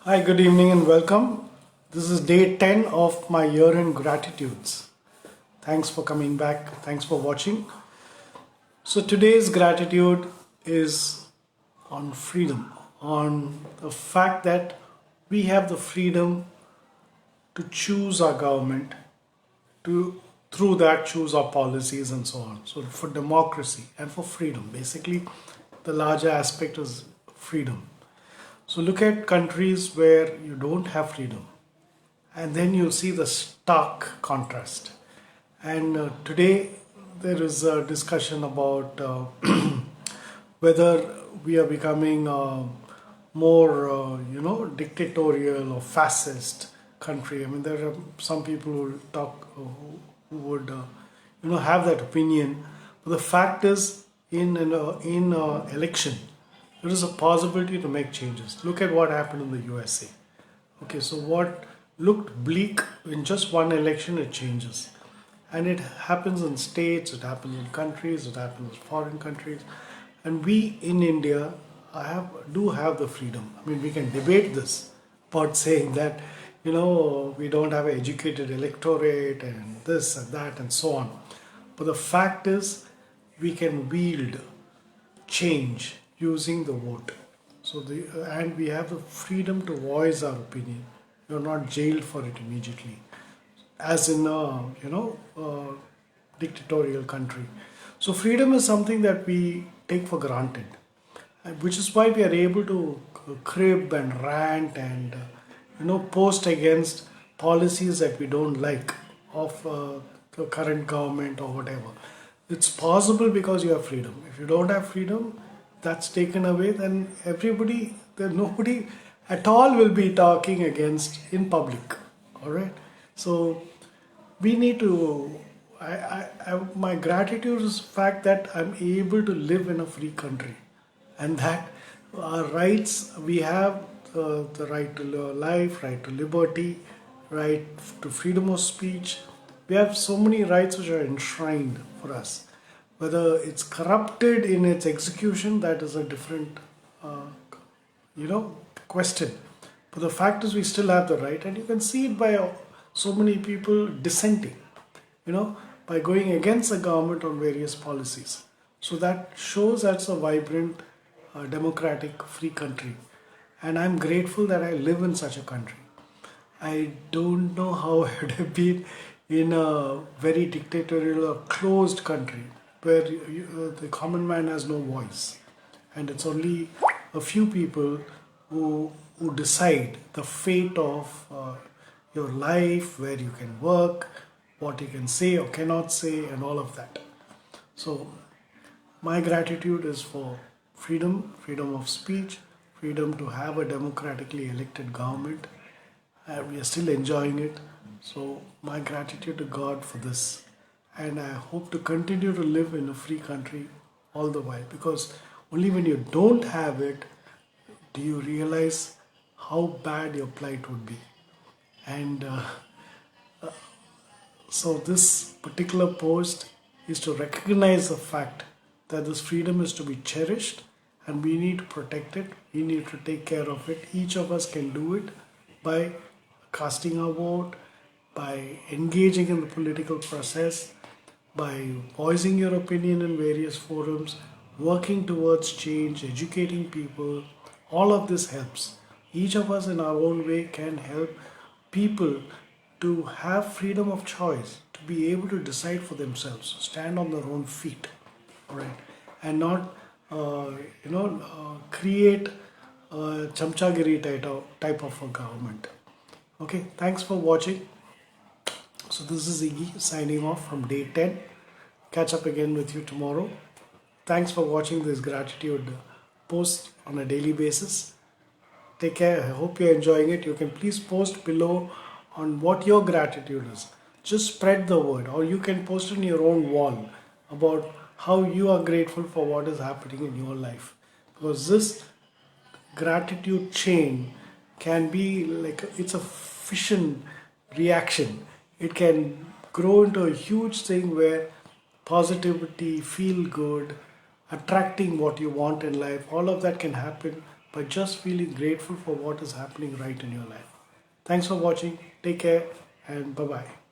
Hi, good evening and welcome. This is day 10 of my year in gratitudes. Thanks for coming back. Thanks for watching. So, today's gratitude is on freedom, on the fact that we have the freedom to choose our government, to through that choose our policies and so on. So, for democracy and for freedom, basically, the larger aspect is freedom. So, look at countries where you don't have freedom and then you see the stark contrast. And today there is a discussion about whether we are becoming more, dictatorial or fascist country. I mean, there are some people who talk, who would, have that opinion. But the fact is, in election, there is a possibility to make changes. Look at what happened in the USA. Okay, so what looked bleak in just one election, it changes. And it happens in states, it happens in countries, it happens in foreign countries. And we in India do have the freedom. I mean, we can debate this about saying that, we don't have an educated electorate and this and that and so on. But the fact is, we can wield change using the vote. So and we have the freedom to voice our opinion. You're not jailed for it immediately, as in a dictatorial country. So freedom is something that we take for granted, and which is why we are able to crib and rant and post against policies that we don't like of the current government or whatever. It's possible because you have freedom. If you don't have freedom, that's taken away, then then nobody at all will be talking against in public. All right. So we need to. My gratitude is the fact that I'm able to live in a free country, and that our rights we have the right to life, right to liberty, right to freedom of speech. We have so many rights which are enshrined for us. Whether it's corrupted in its execution, that is a different, question. But the fact is, we still have the right, and you can see it by so many people dissenting, by going against the government on various policies. So that shows that's a vibrant, democratic, free country. And I'm grateful that I live in such a country. I don't know how I would have been in a very dictatorial or closed country where the common man has no voice, and it's only a few people who decide the fate of your life, where you can work, what you can say or cannot say, and all of that. So, my gratitude is for freedom of speech, freedom to have a democratically elected government. We are still enjoying it. So, my gratitude to God for this. And I hope to continue to live in a free country all the while, because only when you don't have it do you realize how bad your plight would be. And so, this particular post is to recognize the fact that this freedom is to be cherished and we need to protect it, we need to take care of it. Each of us can do it by casting our vote, by engaging in the political process, by voicing your opinion in various forums, working towards change, educating people. All of this helps. Each of us in our own way can help people to have freedom of choice, to be able to decide for themselves, stand on their own feet, all right, and not, create a chamchagiri type of a government. Okay, thanks for watching. So this is Iggy signing off from day 10. Catch up again with you tomorrow. Thanks for watching this gratitude post on a daily basis. Take care. I hope you're enjoying it. You can please post below on what your gratitude is. Just spread the word, or you can post on your own wall about how you are grateful for what is happening in your life. Because this gratitude chain can be like it's a fission reaction. It can grow into a huge thing where positivity, feel good, attracting what you want in life, all of that can happen by just feeling grateful for what is happening right in your life. Thanks for watching. Take care and bye bye.